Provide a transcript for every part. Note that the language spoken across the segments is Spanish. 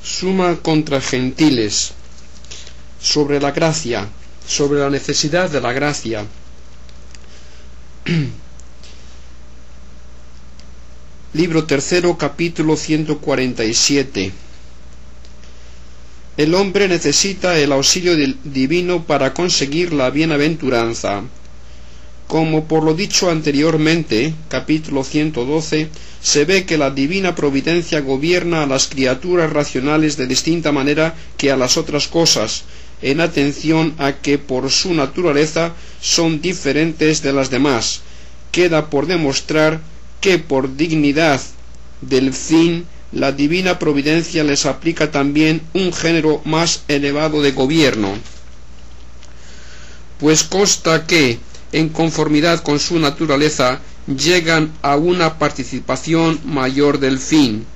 Suma contra Gentiles, sobre la gracia, sobre la necesidad de la gracia. Libro tercero, capítulo 147. El hombre necesita el auxilio divino para conseguir la bienaventuranza. Como por lo dicho anteriormente, capítulo 112, se ve que la divina providencia gobierna a las criaturas racionales de distinta manera que a las otras cosas, en atención a que por su naturaleza son diferentes de las demás. Queda por demostrar que por dignidad del fin, la divina providencia les aplica también un género más elevado de gobierno. Pues consta que, en conformidad con su naturaleza, llegan a una participación mayor del fin,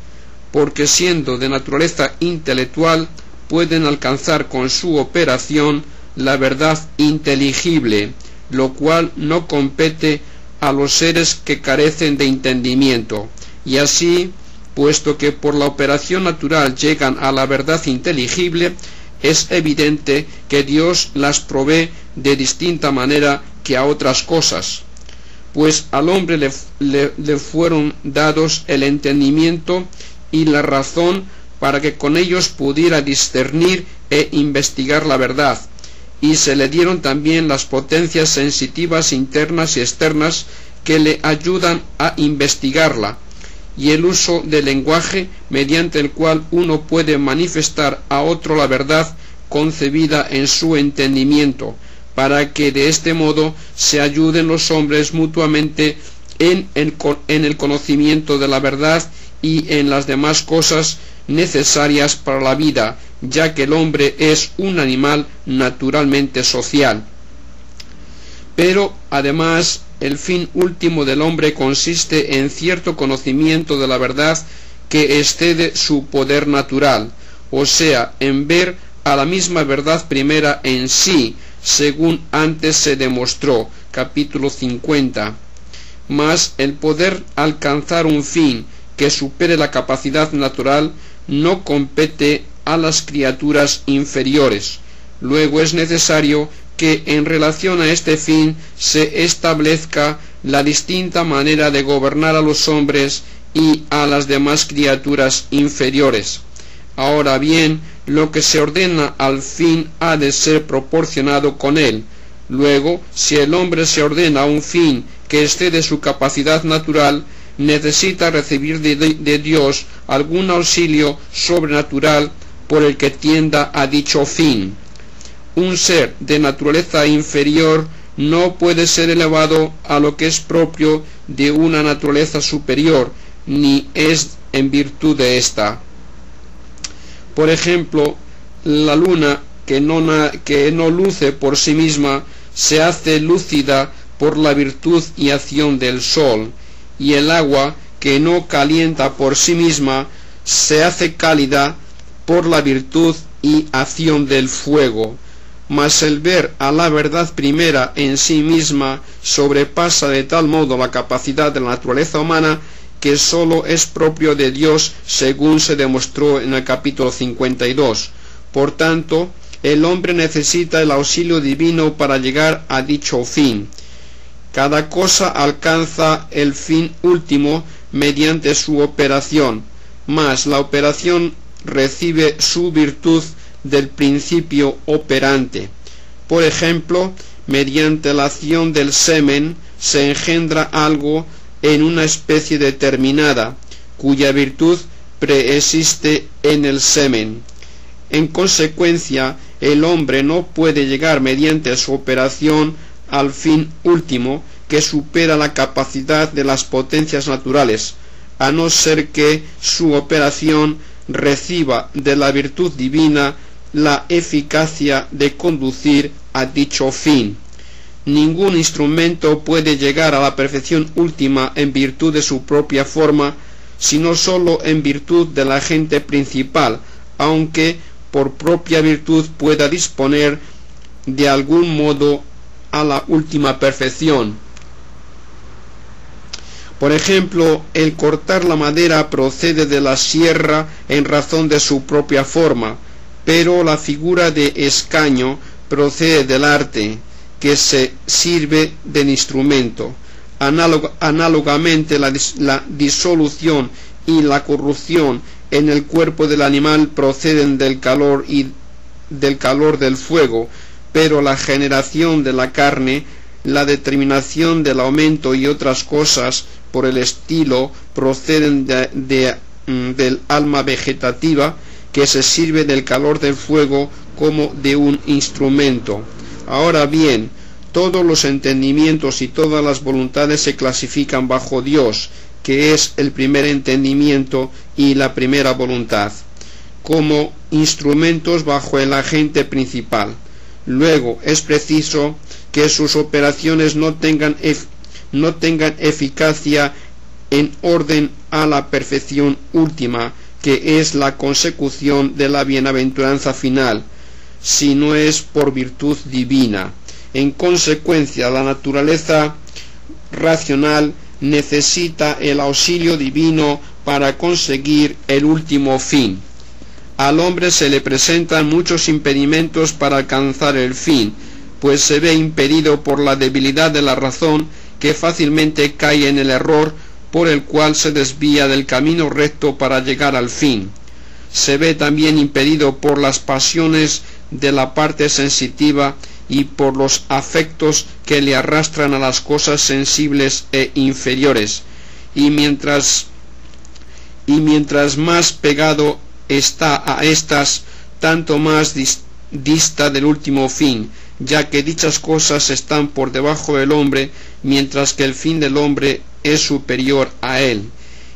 porque siendo de naturaleza intelectual, pueden alcanzar con su operación la verdad inteligible, lo cual no compete a los seres que carecen de entendimiento, y así, puesto que por la operación natural llegan a la verdad inteligible, es evidente que Dios las provee de distinta manera que a otras cosas, pues al hombre le fueron dados el entendimiento y la razón para que con ellos pudiera discernir e investigar la verdad, y se le dieron también las potencias sensitivas internas y externas que le ayudan a investigarla, y el uso del lenguaje mediante el cual uno puede manifestar a otro la verdad concebida en su entendimiento, para que de este modo se ayuden los hombres mutuamente en el conocimiento de la verdad y en las demás cosas necesarias para la vida, ya que el hombre es un animal naturalmente social. Pero además el fin último del hombre consiste en cierto conocimiento de la verdad que excede su poder natural, o sea, en ver a la misma verdad primera en sí, según antes se demostró, capítulo 50. Mas el poder alcanzar un fin que supere la capacidad natural no compete a las criaturas inferiores. Luego es necesario que en relación a este fin se establezca la distinta manera de gobernar a los hombres y a las demás criaturas inferiores. Ahora bien, lo que se ordena al fin ha de ser proporcionado con él. Luego, si el hombre se ordena a un fin que excede su capacidad natural, necesita recibir de Dios algún auxilio sobrenatural por el que tienda a dicho fin. Un ser de naturaleza inferior no puede ser elevado a lo que es propio de una naturaleza superior, ni es en virtud de ésta. Por ejemplo, la luna que no luce por sí misma se hace lúcida por la virtud y acción del sol, y el agua que no calienta por sí misma se hace cálida por la virtud y acción del fuego. Mas el ver a la verdad primera en sí misma sobrepasa de tal modo la capacidad de la naturaleza humana que sólo es propio de Dios, según se demostró en el capítulo 52. Por tanto, el hombre necesita el auxilio divino para llegar a dicho fin. Cada cosa alcanza el fin último mediante su operación, mas la operación recibe su virtud del principio operante. Por ejemplo, mediante la acción del semen se engendra algo en una especie determinada, cuya virtud preexiste en el semen. En consecuencia, el hombre no puede llegar mediante su operación al fin último, que supera la capacidad de las potencias naturales, a no ser que su operación reciba de la virtud divina la eficacia de conducir a dicho fin. Ningún instrumento puede llegar a la perfección última en virtud de su propia forma, sino sólo en virtud del agente principal, aunque por propia virtud pueda disponer de algún modo a la última perfección. Por ejemplo, el cortar la madera procede de la sierra en razón de su propia forma, pero la figura de escaño procede del arte, que se sirve del instrumento. Análogamente, la disolución y la corrupción en el cuerpo del animal proceden del calor del fuego, pero la generación de la carne, la determinación del aumento y otras cosas por el estilo proceden del alma vegetativa, que se sirve del calor del fuego como de un instrumento. Ahora bien, todos los entendimientos y todas las voluntades se clasifican bajo Dios, que es el primer entendimiento y la primera voluntad, como instrumentos bajo el agente principal. Luego es preciso que sus operaciones no tengan eficacia en orden a la perfección última, que es la consecución de la bienaventuranza final, si no es por virtud divina. En consecuencia, la naturaleza racional necesita el auxilio divino para conseguir el último fin. Al hombre se le presentan muchos impedimentos para alcanzar el fin, pues se ve impedido por la debilidad de la razón, que fácilmente cae en el error, por el cual se desvía del camino recto para llegar al fin. Se ve también impedido por las pasiones de la parte sensitiva y por los afectos que le arrastran a las cosas sensibles e inferiores, y mientras más pegado está a estas, tanto más dista del último fin, ya que dichas cosas están por debajo del hombre, mientras que el fin del hombre es superior a él.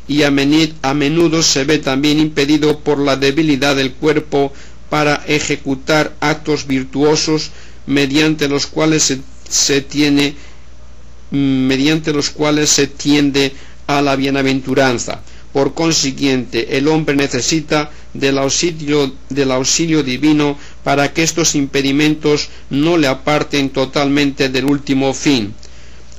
Y a menudo se ve también impedido por la debilidad del cuerpo para ejecutar actos virtuosos, mediante los cuales se tiende a la bienaventuranza. Por consiguiente, el hombre necesita del auxilio divino para que estos impedimentos no le aparten totalmente del último fin.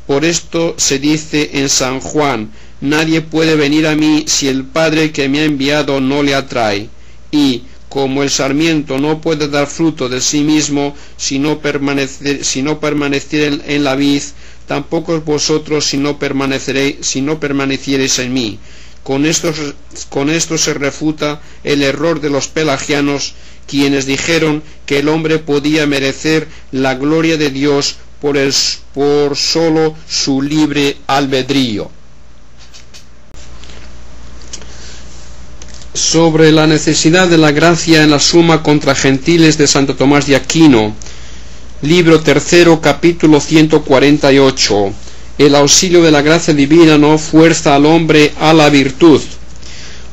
Por esto se dice en San Juan: nadie puede venir a mí si el Padre que me ha enviado no le atrae. Y como el sarmiento no puede dar fruto de sí mismo si no permaneciere en la vid, tampoco vosotros si no permaneciereis en mí. Con esto se refuta el error de los pelagianos, quienes dijeron que el hombre podía merecer la gloria de Dios por solo su libre albedrío. Sobre la necesidad de la gracia en la Suma contra Gentiles de Santo Tomás de Aquino, libro 3, capítulo 148. El auxilio de la gracia divina no fuerza al hombre a la virtud.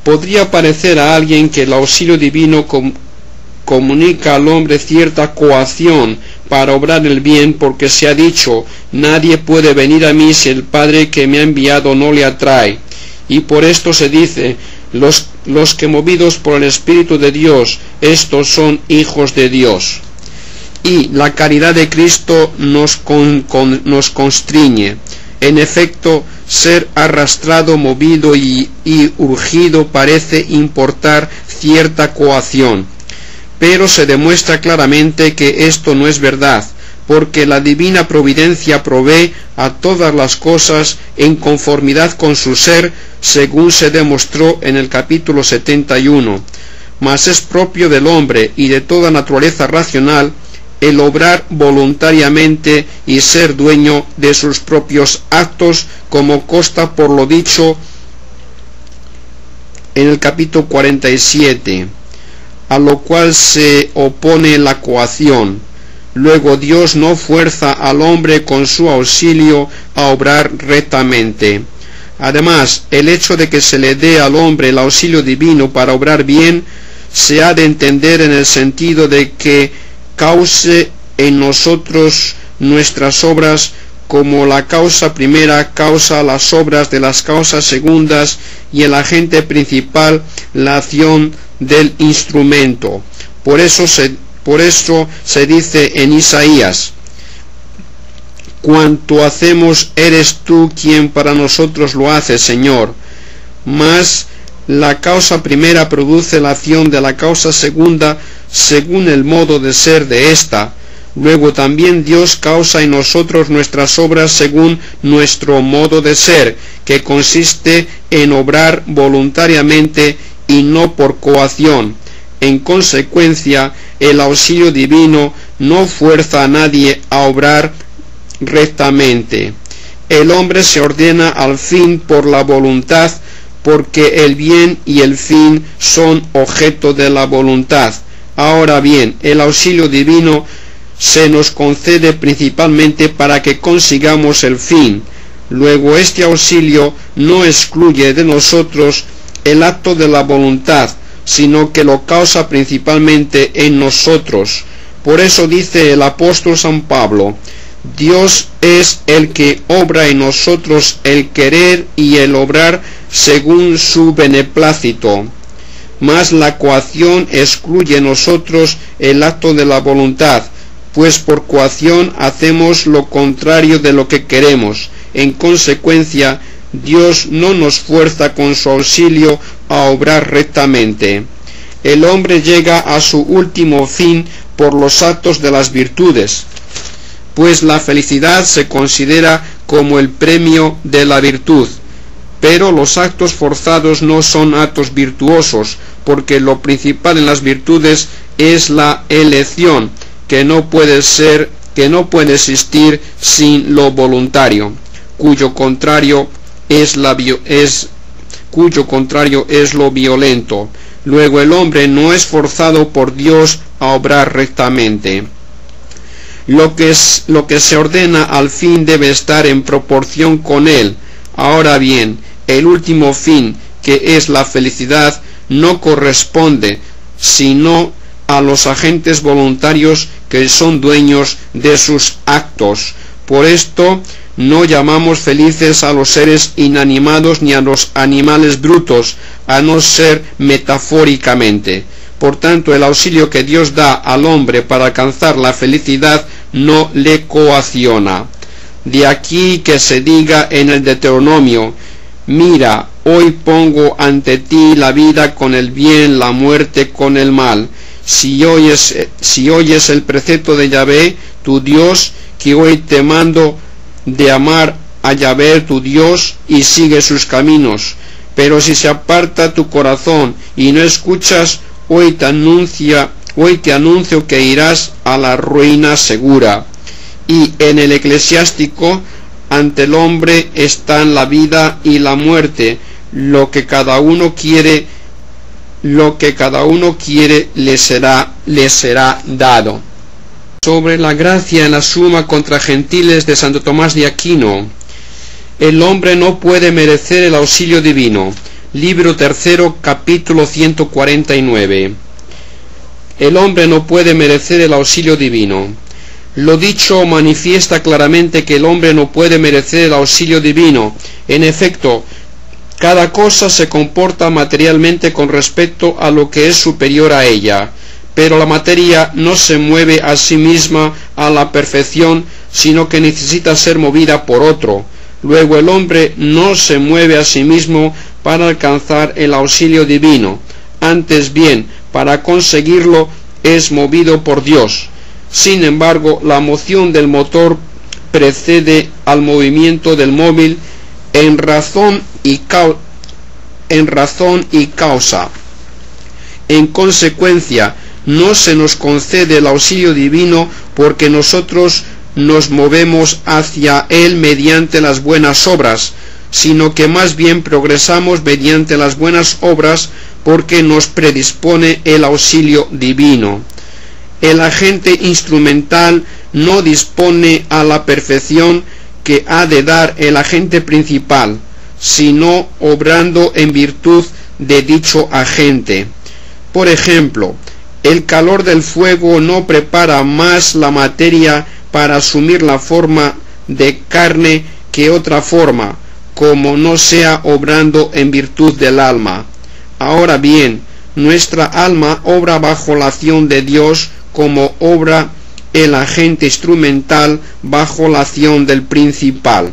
Podría parecer a alguien que el auxilio divino comunica al hombre cierta coacción para obrar el bien, porque se ha dicho: nadie puede venir a mí si el Padre que me ha enviado no le atrae. Y por esto se dice: los que movidos por el Espíritu de Dios, estos son hijos de Dios. Y la caridad de Cristo nos constriñe. En efecto, ser arrastrado, movido y urgido parece importar cierta coacción, pero se demuestra claramente que esto no es verdad, porque la divina providencia provee a todas las cosas en conformidad con su ser, según se demostró en el capítulo 71. Mas es propio del hombre y de toda naturaleza racional el obrar voluntariamente y ser dueño de sus propios actos, como consta por lo dicho en el capítulo 47, a lo cual se opone la coacción. Luego Dios no fuerza al hombre con su auxilio a obrar rectamente. Además, el hecho de que se le dé al hombre el auxilio divino para obrar bien se ha de entender en el sentido de que cause en nosotros nuestras obras, como la causa primera causa las obras de las causas segundas y el agente principal la acción del instrumento. Por eso se dice en Isaías: cuanto hacemos eres tú quien para nosotros lo hace, Señor. Mas la causa primera produce la acción de la causa segunda según el modo de ser de ésta. Luego también Dios causa en nosotros nuestras obras según nuestro modo de ser, que consiste en obrar voluntariamente y no por coacción. En consecuencia, el auxilio divino no fuerza a nadie a obrar rectamente. El hombre se ordena al fin por la voluntad, porque el bien y el fin son objeto de la voluntad. Ahora bien, el auxilio divino se nos concede principalmente para que consigamos el fin. Luego este auxilio no excluye de nosotros el acto de la voluntad, sino que lo causa principalmente en nosotros. Por eso dice el apóstol San Pablo: Dios es el que obra en nosotros el querer y el obrar según su beneplácito. Mas la coacción excluye en nosotros el acto de la voluntad, pues por coacción hacemos lo contrario de lo que queremos. En consecuencia, Dios no nos fuerza con su auxilio a obrar rectamente. El hombre llega a su último fin por los actos de las virtudes, pues la felicidad se considera como el premio de la virtud. Pero los actos forzados no son actos virtuosos, porque lo principal en las virtudes es la elección, que no puede existir sin lo voluntario, cuyo contrario es lo violento. Luego el hombre no es forzado por Dios a obrar rectamente. Lo que se ordena al fin debe estar en proporción con él. Ahora bien, el último fin, que es la felicidad, no corresponde sino a los agentes voluntarios que son dueños de sus actos. Por esto no llamamos felices a los seres inanimados ni a los animales brutos, a no ser metafóricamente. Por tanto, el auxilio que Dios da al hombre para alcanzar la felicidad no le coacciona. De aquí que se diga en el Deuteronomio: mira, hoy pongo ante ti la vida con el bien, la muerte con el mal. Si oyes el precepto de Yahvé, tu Dios, que hoy te mando de amar a Yahvé tu Dios y sigue sus caminos. Pero si se aparta tu corazón y no escuchas, hoy te anuncio que irás a la ruina segura. Y en el eclesiástico, ante el hombre están la vida y la muerte. Lo que cada uno quiere le será dado. Sobre la gracia en la Suma contra Gentiles de Santo Tomás de Aquino. El hombre no puede merecer el auxilio divino. Libro tercero, capítulo 149. El hombre no puede merecer el auxilio divino. Lo dicho manifiesta claramente que el hombre no puede merecer el auxilio divino. En efecto, cada cosa se comporta materialmente con respecto a lo que es superior a ella, pero la materia no se mueve a sí misma a la perfección, sino que necesita ser movida por otro. Luego el hombre no se mueve a sí mismo para alcanzar el auxilio divino, antes bien, para conseguirlo es movido por Dios. Sin embargo, la moción del motor precede al movimiento del móvil en razón y causa. En consecuencia, no se nos concede el auxilio divino porque nosotros nos movemos hacia él mediante las buenas obras, sino que más bien progresamos mediante las buenas obras porque nos predispone el auxilio divino. El agente instrumental no dispone a la perfección que ha de dar el agente principal, sino obrando en virtud de dicho agente. Por ejemplo, el calor del fuego no prepara más la materia para asumir la forma de carne que otra forma, como no sea obrando en virtud del alma. Ahora bien, nuestra alma obra bajo la acción de Dios como obra el agente instrumental bajo la acción del principal.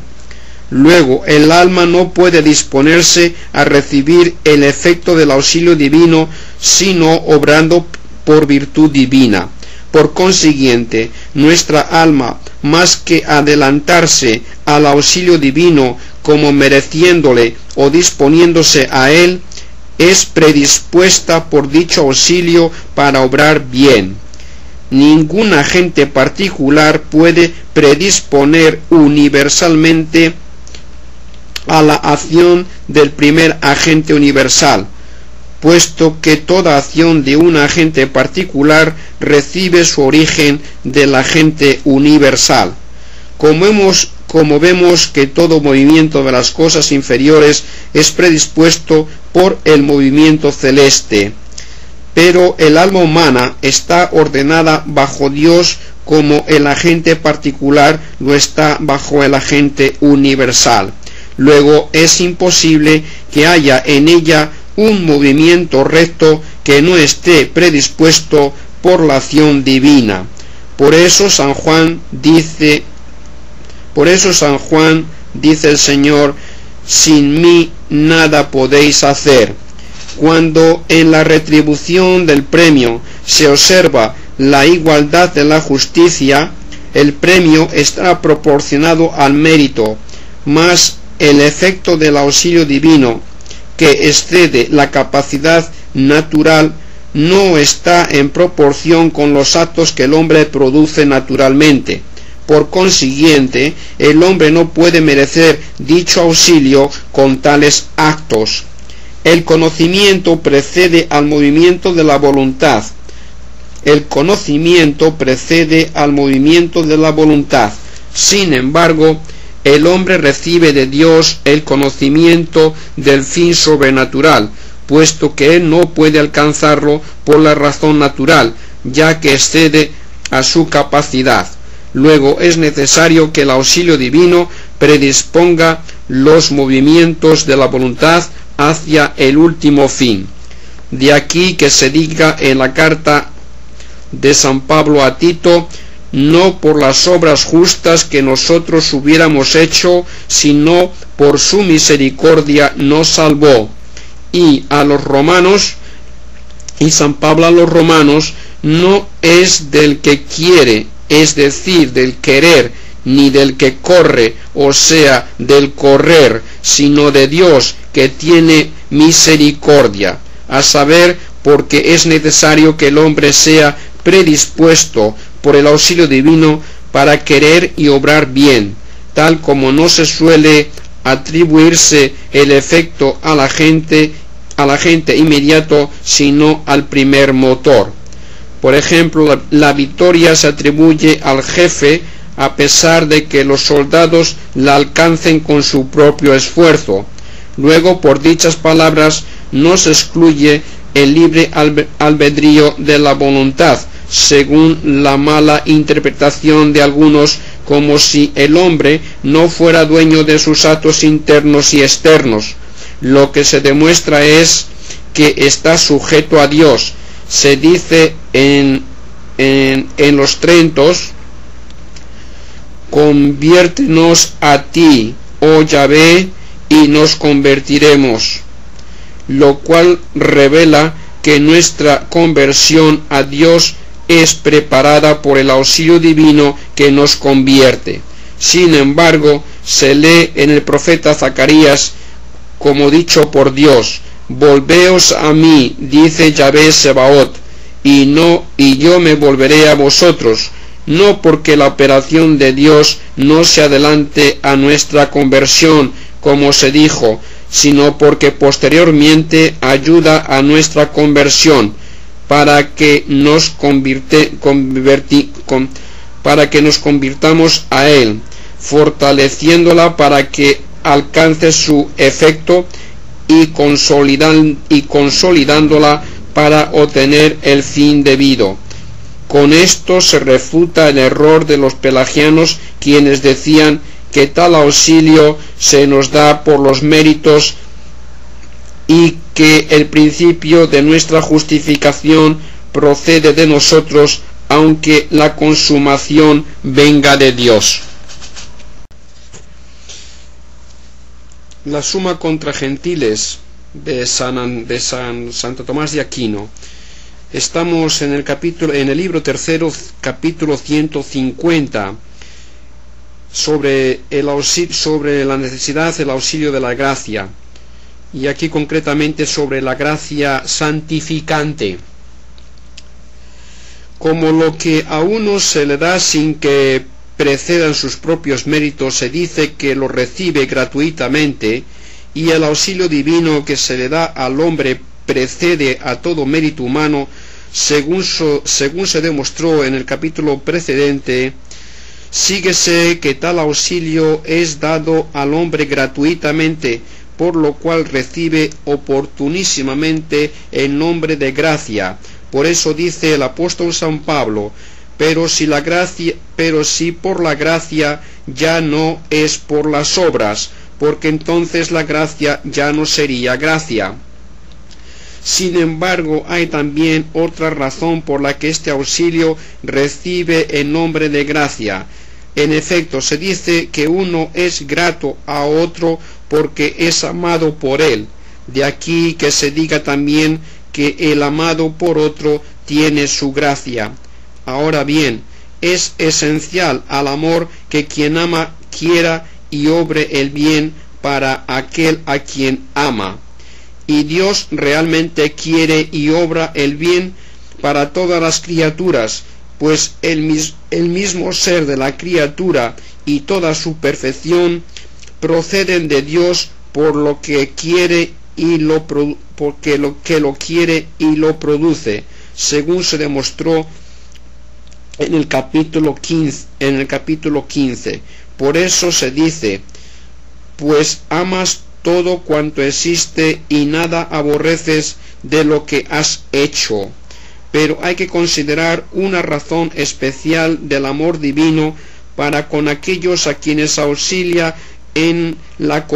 Luego, el alma no puede disponerse a recibir el efecto del auxilio divino, sino obrando por virtud divina. Por consiguiente, nuestra alma, más que adelantarse al auxilio divino como mereciéndole o disponiéndose a él, es predispuesta por dicho auxilio para obrar bien. Ningún agente particular puede predisponer universalmente a la acción del primer agente universal, puesto que toda acción de un agente particular recibe su origen del agente universal. Como vemos que todo movimiento de las cosas inferiores es predispuesto por el movimiento celeste, pero el alma humana está ordenada bajo Dios como el agente particular lo está bajo el agente universal. Luego es imposible que haya en ella un movimiento recto que no esté predispuesto por la acción divina. Por eso San Juan dice el Señor: sin mí nada podéis hacer. Cuando en la retribución del premio se observa la igualdad de la justicia, el premio está proporcionado al mérito, mas el efecto del auxilio divino, que excede la capacidad natural, no está en proporción con los actos que el hombre produce naturalmente. Por consiguiente, el hombre no puede merecer dicho auxilio con tales actos. El conocimiento precede al movimiento de la voluntad. Sin embargo, el hombre recibe de Dios el conocimiento del fin sobrenatural, puesto que él no puede alcanzarlo por la razón natural, ya que excede a su capacidad. Luego es necesario que el auxilio divino predisponga los movimientos de la voluntad hacia el último fin. De aquí que se diga en la carta de San Pablo a Tito: no por las obras justas que nosotros hubiéramos hecho, sino por su misericordia nos salvó. Y a los romanos, y San Pablo a los romanos: no es del que quiere, es decir, del querer, ni del que corre, o sea, del correr, sino de Dios, que tiene misericordia, a saber, porque es necesario que el hombre sea predispuesto por el auxilio divino para querer y obrar bien, tal como no se suele atribuirse el efecto al agente inmediato, sino al primer motor. Por ejemplo, la victoria se atribuye al jefe, a pesar de que los soldados la alcancen con su propio esfuerzo. Luego, por dichas palabras, no se excluye el libre albedrío de la voluntad, según la mala interpretación de algunos, como si el hombre no fuera dueño de sus actos internos y externos. Lo que se demuestra es que está sujeto a Dios. Se dice en los Trentos: conviértenos a ti, oh Yahvé, y nos convertiremos, lo cual revela que nuestra conversión a Dios es preparada por el auxilio divino que nos convierte. Sin embargo, se lee en el profeta Zacarías, como dicho por Dios: volveos a mí, dice Yahvé Sebaot, y yo me volveré a vosotros, no porque la operación de Dios no se adelante a nuestra conversión, como se dijo, sino porque posteriormente ayuda a nuestra conversión, para que nos convirtamos a Él, fortaleciéndola para que alcance su efecto y consolidándola para obtener el fin debido. Con esto se refuta el error de los pelagianos, quienes decían que tal auxilio se nos da por los méritos y que el principio de nuestra justificación procede de nosotros aunque la consumación venga de Dios. La Suma contra Gentiles de Santo Tomás de Aquino. Estamos en el libro tercero, capítulo 150, sobre la necesidad del auxilio de la gracia, y aquí concretamente sobre la gracia santificante. Como lo que a uno se le da sin que precedan sus propios méritos, se dice que lo recibe gratuitamente, y el auxilio divino que se le da al hombre precede a todo mérito humano, según se demostró en el capítulo precedente. Síguese que tal auxilio es dado al hombre gratuitamente, por lo cual recibe oportunísimamente el nombre de gracia. Por eso dice el apóstol San Pablo: pero si por la gracia, ya no es por las obras, porque entonces la gracia ya no sería gracia. Sin embargo, hay también otra razón por la que este auxilio recibe el nombre de gracia. En efecto, se dice que uno es grato a otro porque es amado por él. De aquí que se diga también que el amado por otro tiene su gracia. Ahora bien, es esencial al amor que quien ama quiera y obre el bien para aquel a quien ama. Y Dios realmente quiere y obra el bien para todas las criaturas, pues el mismo ser de la criatura y toda su perfección proceden de Dios, por lo que quiere y lo quiere y lo produce, según se demostró en el capítulo 15. Por eso se dice: pues amas todo cuanto existe y nada aborreces de lo que has hecho. Pero hay que considerar una razón especial del amor divino para con aquellos a quienes auxilia en la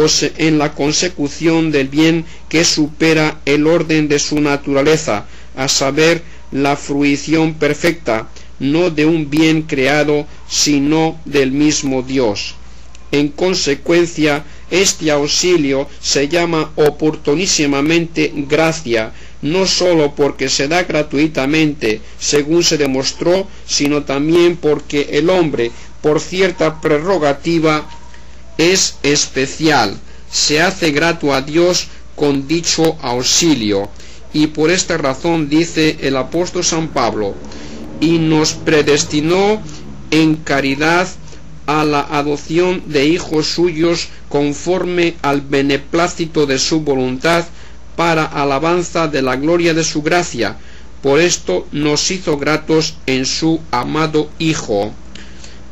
consecución del bien que supera el orden de su naturaleza, a saber, la fruición perfecta, no de un bien creado, sino del mismo Dios. En consecuencia, este auxilio se llama oportunísimamente gracia, no sólo porque se da gratuitamente, según se demostró, sino también porque el hombre, por cierta prerrogativa, es especial, se hace grato a Dios con dicho auxilio. Y por esta razón dice el apóstol San Pablo: y nos predestinó en caridad a la adopción de hijos suyos conforme al beneplácito de su voluntad, para alabanza de la gloria de su gracia. Por esto nos hizo gratos en su amado Hijo.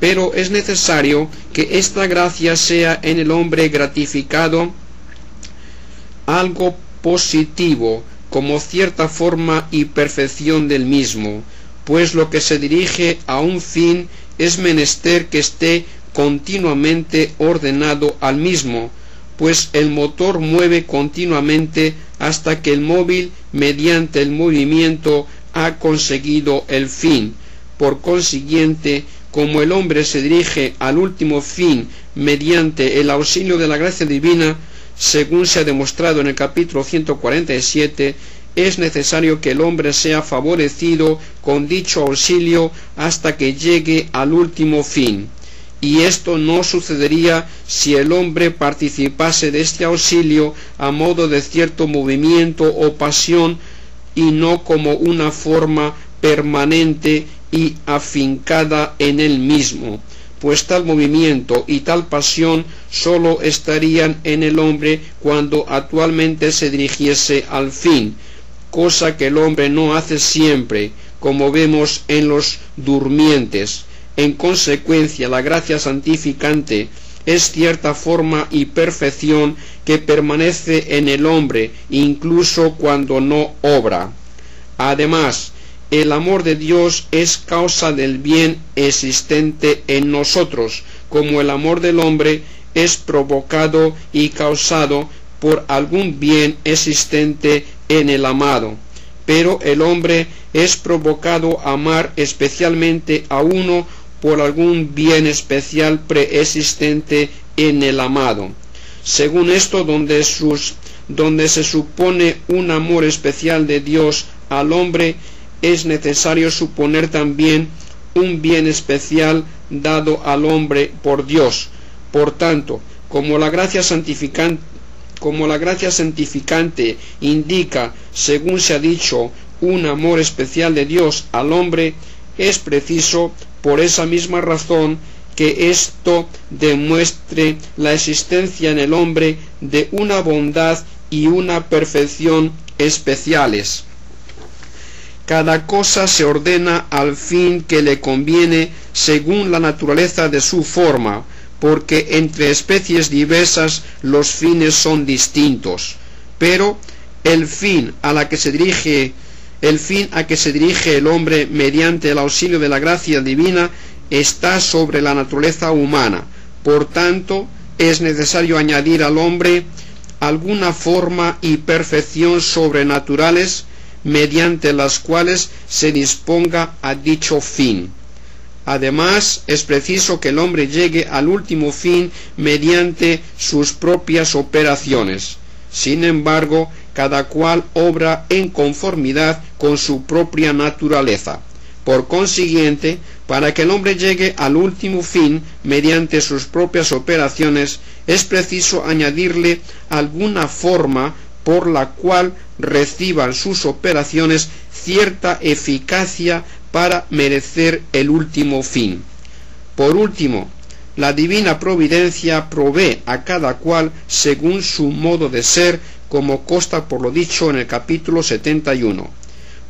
Pero es necesario que esta gracia sea en el hombre gratificado algo positivo, como cierta forma y perfección del mismo, pues lo que se dirige a un fin es menester que esté continuamente ordenado al mismo, pues el motor mueve continuamente hasta que el móvil, mediante el movimiento, ha conseguido el fin. Por consiguiente, como el hombre se dirige al último fin mediante el auxilio de la gracia divina, según se ha demostrado en el capítulo 147, es necesario que el hombre sea favorecido con dicho auxilio hasta que llegue al último fin. Y esto no sucedería si el hombre participase de este auxilio a modo de cierto movimiento o pasión, y no como una forma permanente y afincada en él mismo, pues tal movimiento y tal pasión sólo estarían en el hombre cuando actualmente se dirigiese al fin, cosa que el hombre no hace siempre, como vemos en los durmientes. En consecuencia, la gracia santificante es cierta forma y perfección que permanece en el hombre incluso cuando no obra. Además, el amor de Dios es causa del bien existente en nosotros, como el amor del hombre es provocado y causado por algún bien existente en el amado. pero el hombre es provocado a amar especialmente a uno por algún bien especial preexistente en el amado. Según esto, donde se supone un amor especial de Dios al hombre, es necesario suponer también un bien especial dado al hombre por Dios. Por tanto, como la gracia santificante indica, según se ha dicho, un amor especial de Dios al hombre, es preciso, por esa misma razón, que esto demuestre la existencia en el hombre de una bondad y una perfección especiales. Cada cosa se ordena al fin que le conviene según la naturaleza de su forma, porque entre especies diversas los fines son distintos. Pero el fin a que se dirige el hombre mediante el auxilio de la gracia divina está sobre la naturaleza humana. Por tanto, es necesario añadir al hombre alguna forma y perfección sobrenaturales mediante las cuales se disponga a dicho fin. Además, es preciso que el hombre llegue al último fin mediante sus propias operaciones. Sin embargo, cada cual obra en conformidad con su propia naturaleza. Por consiguiente, para que el hombre llegue al último fin mediante sus propias operaciones, es preciso añadirle alguna forma por la cual reciban sus operaciones cierta eficacia para merecer el último fin. Por último, la divina providencia provee a cada cual según su modo de ser, como consta por lo dicho en el capítulo 71.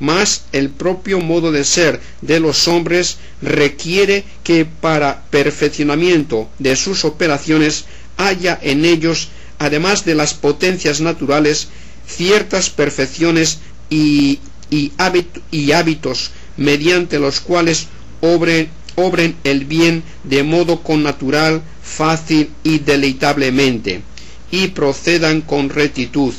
Mas el propio modo de ser de los hombres requiere que para perfeccionamiento de sus operaciones haya en ellos, además de las potencias naturales, ciertas perfecciones y hábitos mediante los cuales obren el bien de modo connatural, fácil y deleitablemente, y procedan con rectitud.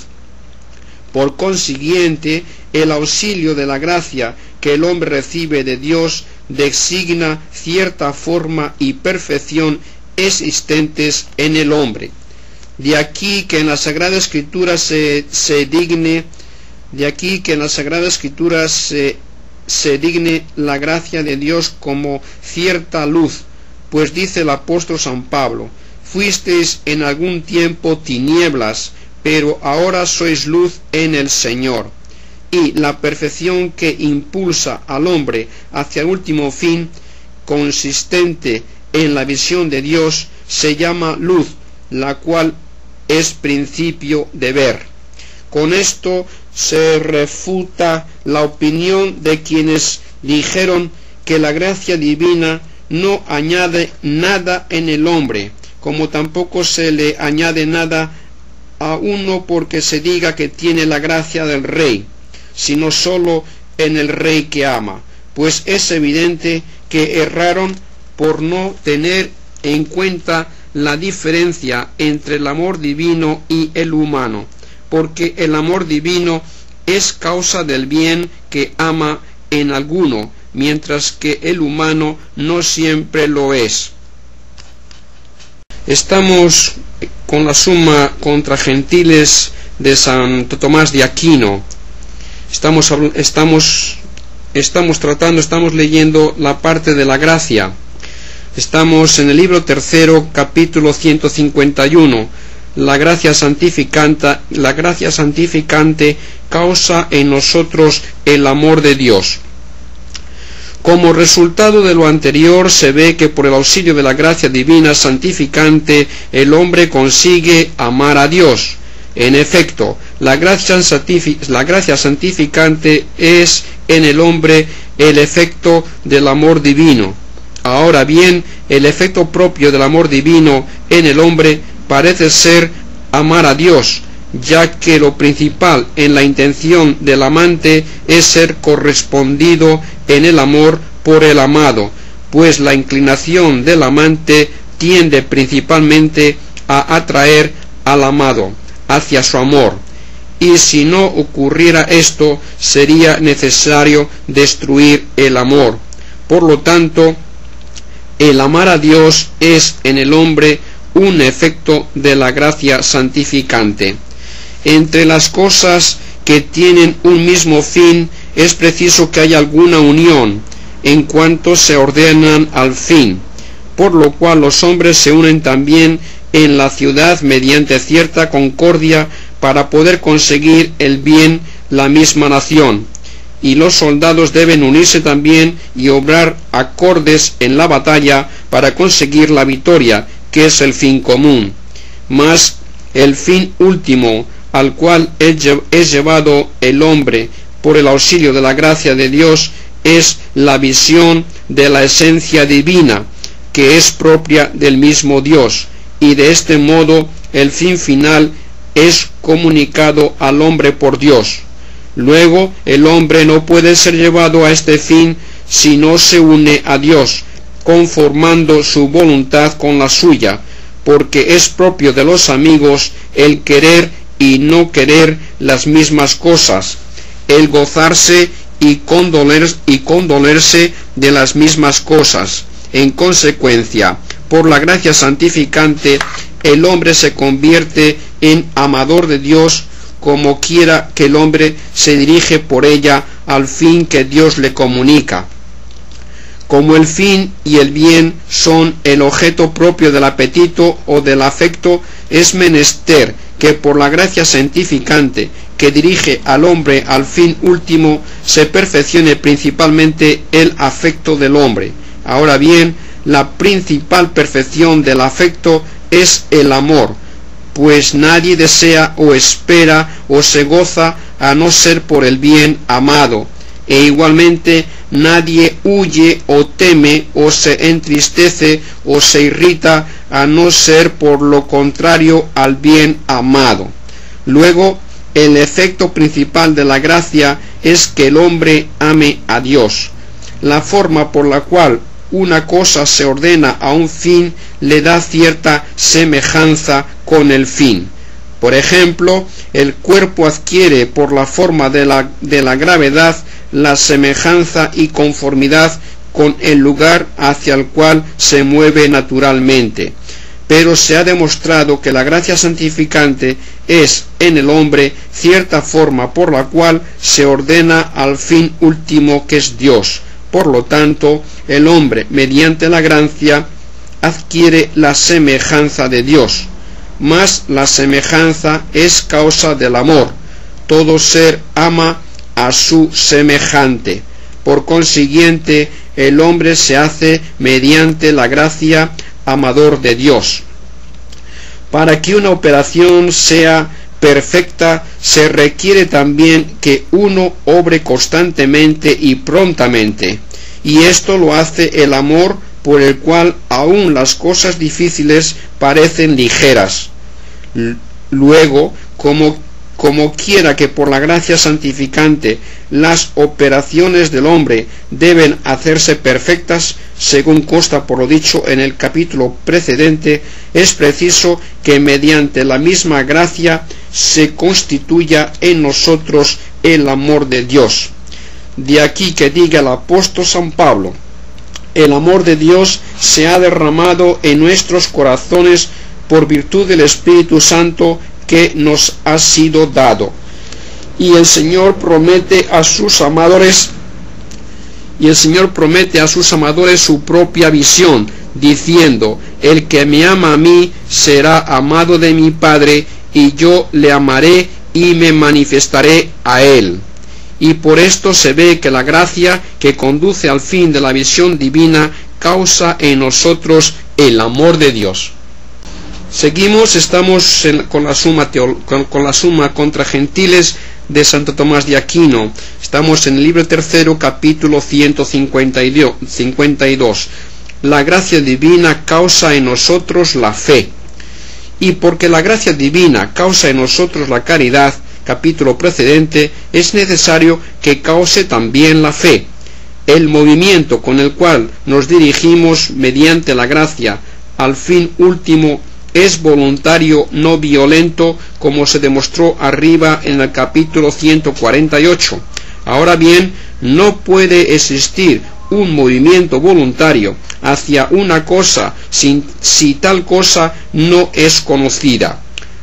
Por consiguiente, el auxilio de la gracia que el hombre recibe de Dios designa cierta forma y perfección existentes en el hombre. De aquí que en la Sagrada Escritura se digne la gracia de Dios como cierta luz, pues dice el apóstol San Pablo: fuisteis en algún tiempo tinieblas, pero ahora sois luz en el Señor. Y la perfección que impulsa al hombre hacia el último fin, consistente en la visión de Dios, se llama luz, la cual es principio de ver. Con esto se refuta la opinión de quienes dijeron que la gracia divina no añade nada en el hombre, como tampoco se le añade nada a uno porque se diga que tiene la gracia del Rey, sino sólo en el Rey que ama, pues es evidente que erraron por no tener en cuenta la diferencia entre el amor divino y el humano, porque el amor divino es causa del bien que ama en alguno, mientras que el humano no siempre lo es. Estamos con la Summa contra Gentiles de Santo Tomás de Aquino. Estamos leyendo la parte de la gracia. Estamos en el libro 3, capítulo 151. La gracia santificante causa en nosotros el amor de Dios. Como resultado de lo anterior, se ve que por el auxilio de la gracia divina santificante, el hombre consigue amar a Dios. En efecto, la gracia santificante es en el hombre el efecto del amor divino. Ahora bien, el efecto propio del amor divino en el hombre parece ser amar a Dios, ya que lo principal en la intención del amante es ser correspondido en el amor por el amado, pues la inclinación del amante tiende principalmente a atraer al amado hacia su amor, y si no ocurriera esto, sería necesario destruir el amor. Por lo tanto, el amar a Dios es en el hombre un efecto de la gracia santificante. Entre las cosas que tienen un mismo fin, es preciso que haya alguna unión, en cuanto se ordenan al fin, por lo cual los hombres se unen también en la ciudad mediante cierta concordia para poder conseguir el bien la misma nación. Y los soldados deben unirse también y obrar acordes en la batalla para conseguir la victoria, que es el fin común. Mas el fin último al cual es llevado el hombre por el auxilio de la gracia de Dios es la visión de la esencia divina, que es propia del mismo Dios, y de este modo el fin final es comunicado al hombre por Dios. Luego el hombre no puede ser llevado a este fin si no se une a Dios, conformando su voluntad con la suya, porque es propio de los amigos el querer y no querer las mismas cosas, el gozarse y condolerse de las mismas cosas. En consecuencia, por la gracia santificante, el hombre se convierte en amador de Dios, como quiera que el hombre se dirige por ella al fin que Dios le comunica. Como el fin y el bien son el objeto propio del apetito o del afecto, es menester que por la gracia santificante que dirige al hombre al fin último, se perfeccione principalmente el afecto del hombre. Ahora bien, la principal perfección del afecto es el amor, pues nadie desea o espera o se goza a no ser por el bien amado, e igualmente nadie huye o teme o se entristece o se irrita a no ser por lo contrario al bien amado. Luego, el efecto principal de la gracia es que el hombre ame a Dios. La forma por la cual una cosa se ordena a un fin le da cierta semejanza con el fin. Por ejemplo, el cuerpo adquiere por la forma de la gravedad la semejanza y conformidad con el lugar hacia el cual se mueve naturalmente. Pero se ha demostrado que la gracia santificante es en el hombre cierta forma por la cual se ordena al fin último, que es Dios. Por lo tanto, el hombre, mediante la gracia, adquiere la semejanza de Dios. Mas la semejanza es causa del amor. Todo ser ama a su semejante. Por consiguiente, el hombre se hace mediante la gracia amador de Dios. Para que una operación sea perfecta, se requiere también que uno obre constantemente y prontamente, y esto lo hace el amor, por el cual aún las cosas difíciles parecen ligeras. Luego, como quiera que por la gracia santificante las operaciones del hombre deben hacerse perfectas, según consta por lo dicho en el capítulo precedente, es preciso que mediante la misma gracia se constituya en nosotros el amor de Dios. De aquí que diga el apóstol San Pablo: el amor de Dios se ha derramado en nuestros corazones por virtud del Espíritu Santo que nos ha sido dado. Y el Señor promete a sus amadores su propia visión, diciendo: el que me ama a mí será amado de mi Padre, y yo le amaré y me manifestaré a él. Y por esto se ve que la gracia que conduce al fin de la visión divina causa en nosotros el amor de Dios. Seguimos, estamos con la suma contra gentiles de Santo Tomás de Aquino. Estamos en el libro tercero, capítulo 152. La gracia divina causa en nosotros la fe. Y porque la gracia divina causa en nosotros la caridad, capítulo precedente, es necesario que cause también la fe. El movimiento con el cual nos dirigimos mediante la gracia al fin último es voluntario, no violento, como se demostró arriba en el capítulo 148. Ahora bien, no puede existir un movimiento voluntario hacia una cosa si tal cosa no es conocida.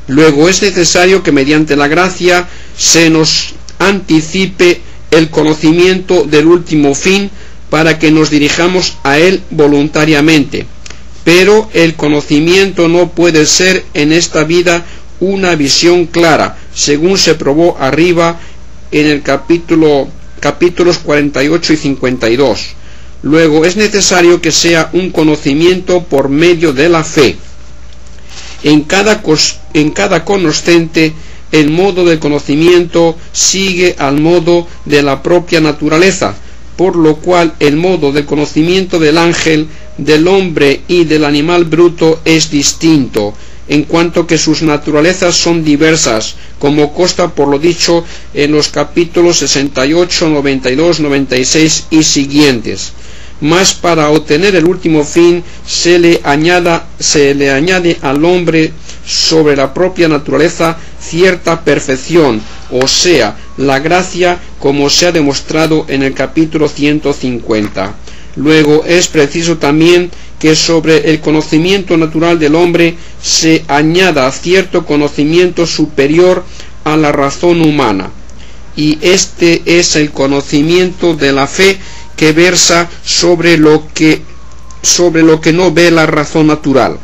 Luego es necesario que mediante la gracia se nos anticipe el conocimiento del último fin para que nos dirijamos a él voluntariamente. Pero el conocimiento no puede ser en esta vida una visión clara, según se probó arriba en el capítulos 48 y 52. Luego es necesario que sea un conocimiento por medio de la fe. En cada conocente, el modo del conocimiento sigue al modo de la propia naturaleza, por lo cual el modo del conocimiento del ángel, del hombre y del animal bruto es distinto, en cuanto que sus naturalezas son diversas, como consta por lo dicho en los capítulos 68, 92, 96 y siguientes. Mas para obtener el último fin se le añade al hombre sobre la propia naturaleza cierta perfección, o sea, la gracia, como se ha demostrado en el capítulo 150. Luego es preciso también que sobre el conocimiento natural del hombre se añada cierto conocimiento superior a la razón humana, y este es el conocimiento de la fe, que versa sobre lo que no ve la razón natural.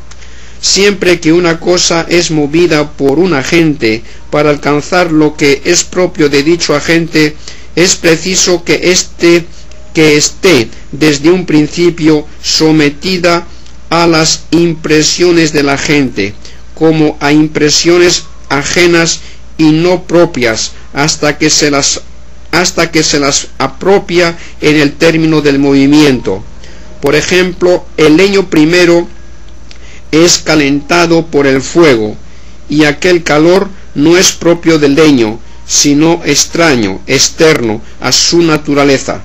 Siempre que una cosa es movida por un agente para alcanzar lo que es propio de dicho agente, es preciso que esté desde un principio sometida a las impresiones del agente, como a impresiones ajenas y no propias, hasta que se las apropia en el término del movimiento. Por ejemplo, el leño primero es calentado por el fuego, y aquel calor no es propio del leño, sino extraño, externo a su naturaleza.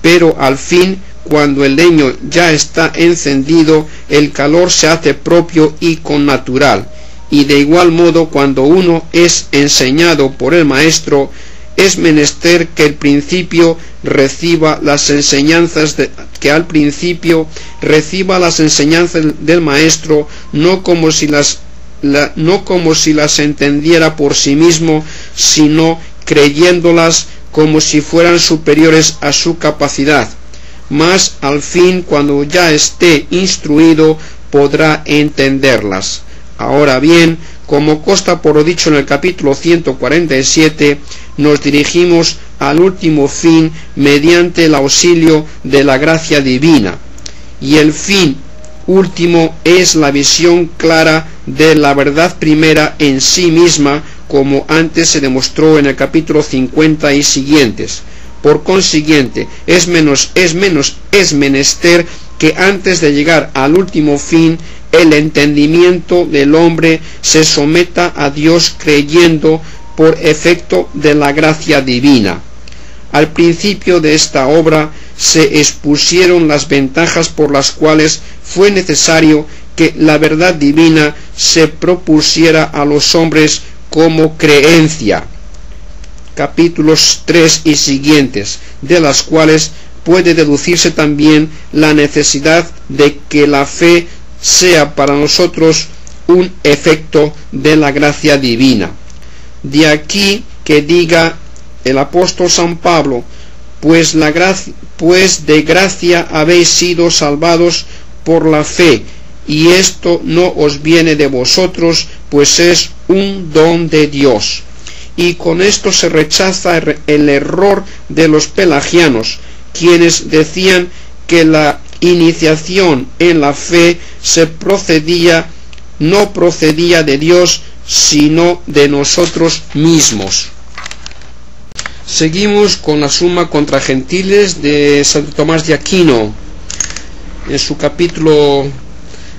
Pero al fin, cuando el leño ya está encendido, el calor se hace propio y connatural. Y de igual modo, cuando uno es enseñado por el maestro, es menester que al principio reciba las enseñanzas del maestro, no como si las entendiera por sí mismo, sino creyéndolas como si fueran superiores a su capacidad. Mas al fin, cuando ya esté instruido, podrá entenderlas. Ahora bien, como consta por lo dicho en el capítulo 147, nos dirigimos al último fin mediante el auxilio de la gracia divina, y el fin último es la visión clara de la verdad primera en sí misma, como antes se demostró en el capítulo 50 y siguientes. Por consiguiente, es menester que antes de llegar al último fin, el entendimiento del hombre se someta a Dios creyendo por efecto de la gracia divina. Al principio de esta obra se expusieron las ventajas por las cuales fue necesario que la verdad divina se propusiera a los hombres como creencia. Capítulos 3 y siguientes, de las cuales puede deducirse también la necesidad de que la fe sea para nosotros un efecto de la gracia divina. De aquí que diga el apóstol San Pablo, pues de gracia habéis sido salvados por la fe, y esto no os viene de vosotros, pues es un don de Dios. Y con esto se rechaza el error de los pelagianos, quienes decían que la iniciación en la fe no procedía de Dios, sino de nosotros mismos. Seguimos con la Summa contra Gentiles de Santo Tomás de Aquino,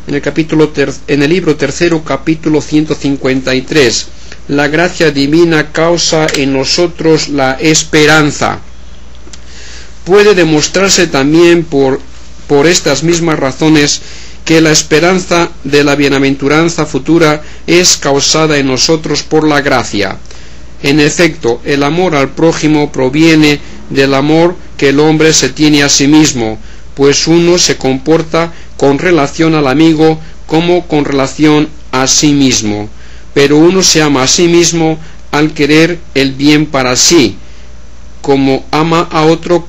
en el libro tercero, capítulo 153. La gracia divina causa en nosotros la esperanza. Puede demostrarse también por estas mismas razones que la esperanza de la bienaventuranza futura es causada en nosotros por la gracia. En efecto, el amor al prójimo proviene del amor que el hombre se tiene a sí mismo, pues uno se comporta con relación al amigo como con relación a sí mismo. Pero uno se ama a sí mismo al querer el bien para sí, como ama a otro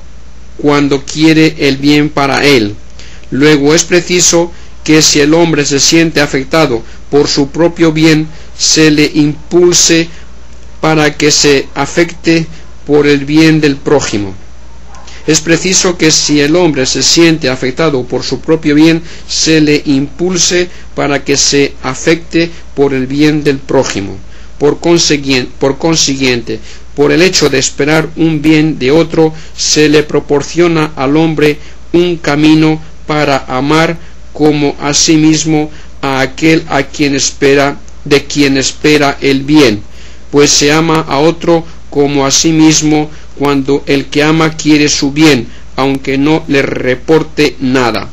cuando quiere el bien para él. Luego es preciso que si el hombre se siente afectado por su propio bien, se le impulse para que se afecte por el bien del prójimo. Es preciso que si el hombre se siente afectado por su propio bien, se le impulse para que se afecte por el bien del prójimo. Por consiguiente, por el hecho de esperar un bien de otro, se le proporciona al hombre un camino para amar como a sí mismo a aquel de quien espera el bien, pues se ama a otro como a sí mismo cuando el que ama quiere su bien, aunque no le reporte nada.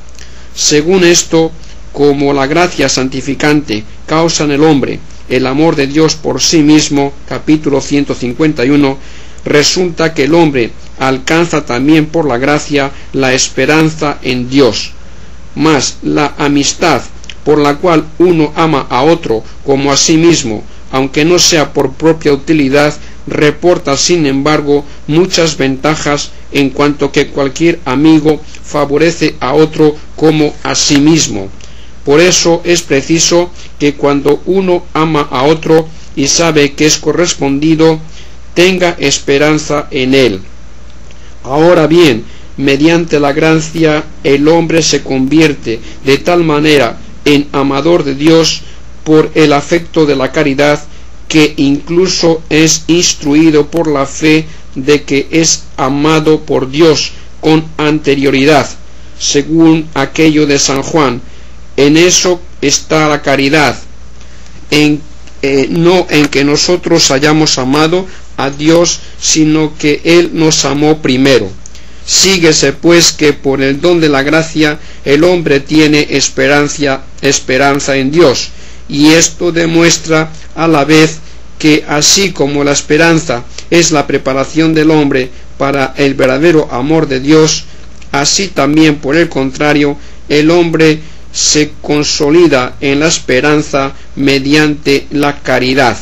Según esto, como la gracia santificante causa en el hombre el amor de Dios por sí mismo, capítulo 151, resulta que el hombre alcanza también por la gracia la esperanza en Dios. Mas la amistad por la cual uno ama a otro como a sí mismo, aunque no sea por propia utilidad, reporta sin embargo muchas ventajas, en cuanto que cualquier amigo favorece a otro como a sí mismo. Por eso es preciso que cuando uno ama a otro y sabe que es correspondido, tenga esperanza en él. Ahora bien, mediante la gracia el hombre se convierte de tal manera en amador de Dios por el afecto de la caridad, que incluso es instruido por la fe de que es amado por Dios con anterioridad, según aquello de San Juan. En eso está la caridad, no en que nosotros hayamos amado a Dios, sino que Él nos amó primero. Síguese pues que por el don de la gracia el hombre tiene esperanza en Dios, y esto demuestra a la vez que así como la esperanza es la preparación del hombre para el verdadero amor de Dios, así también por el contrario el hombre se consolida en la esperanza mediante la caridad.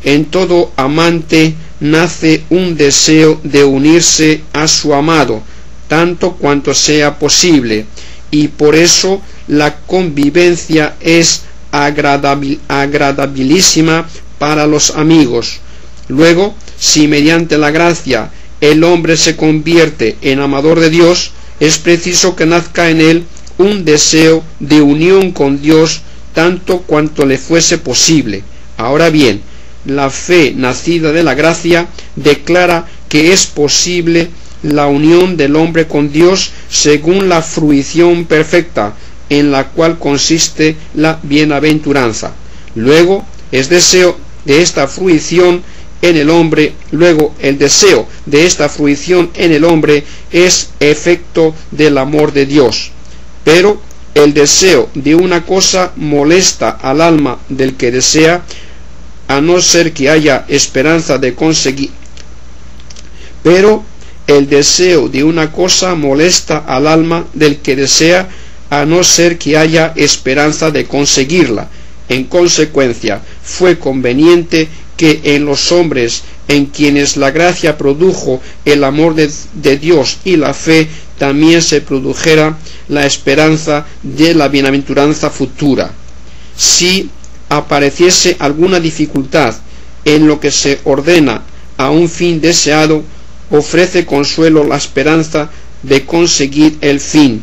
En todo amante nace un deseo de unirse a su amado, tanto cuanto sea posible, y por eso la convivencia es agradabilísima para los amigos. Luego, si mediante la gracia el hombre se convierte en amador de Dios, es preciso que nazca en él un deseo de unión con Dios tanto cuanto le fuese posible. Ahora bien, la fe nacida de la gracia declara que es posible la unión del hombre con Dios según la fruición perfecta en la cual consiste la bienaventuranza. Luego, el deseo de esta fruición en el hombre es efecto del amor de Dios. Pero el deseo de una cosa molesta al alma del que desea, a no ser que haya esperanza de conseguir. Pero el deseo de una cosa molesta al alma del que desea, a no ser que haya esperanza de conseguirla. En consecuencia, fue conveniente que en los hombres en quienes la gracia produjo el amor de Dios y la fe, también se produjera la esperanza de la bienaventuranza futura. Si apareciese alguna dificultad en lo que se ordena a un fin deseado, ofrece consuelo la esperanza de conseguir el fin.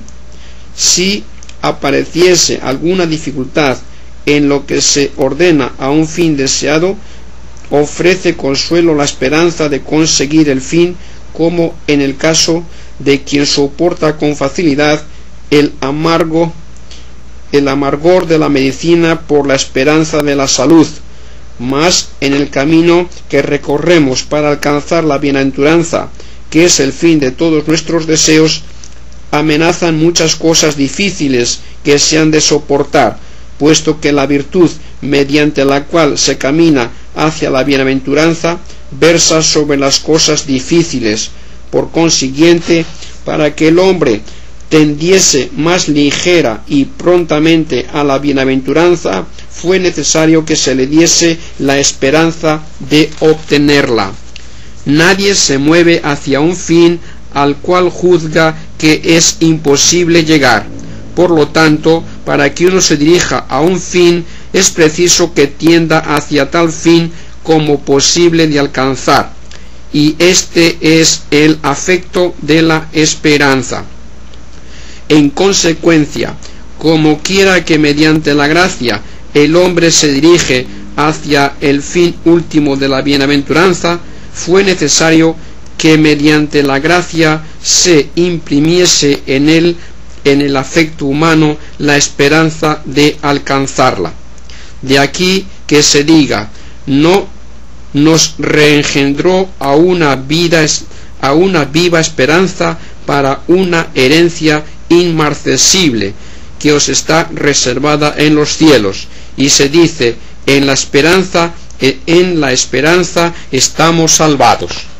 Si apareciese alguna dificultad en lo que se ordena a un fin deseado, ofrece consuelo la esperanza de conseguir el fin, como en el caso de quien soporta con facilidad el amargor de la medicina por la esperanza de la salud. Mas en el camino que recorremos para alcanzar la bienaventuranza, que es el fin de todos nuestros deseos, amenazan muchas cosas difíciles que se han de soportar, puesto que la virtud mediante la cual se camina hacia la bienaventuranza versa sobre las cosas difíciles. Por consiguiente, para que el hombre tendiese más ligera y prontamente a la bienaventuranza, fue necesario que se le diese la esperanza de obtenerla. Nadie se mueve hacia un fin al cual juzga que es imposible llegar. Por lo tanto, para que uno se dirija a un fin, es preciso que tienda hacia tal fin como posible de alcanzar, y este es el afecto de la esperanza. En consecuencia, como quiera que mediante la gracia el hombre se dirige hacia el fin último de la bienaventuranza, fue necesario que mediante la gracia se imprimiese en él, en el afecto humano, la esperanza de alcanzarla. De aquí que se diga, no nos reengendró a una viva esperanza para una herencia inmarcesible que os está reservada en los cielos, y se dice, en la esperanza estamos salvados.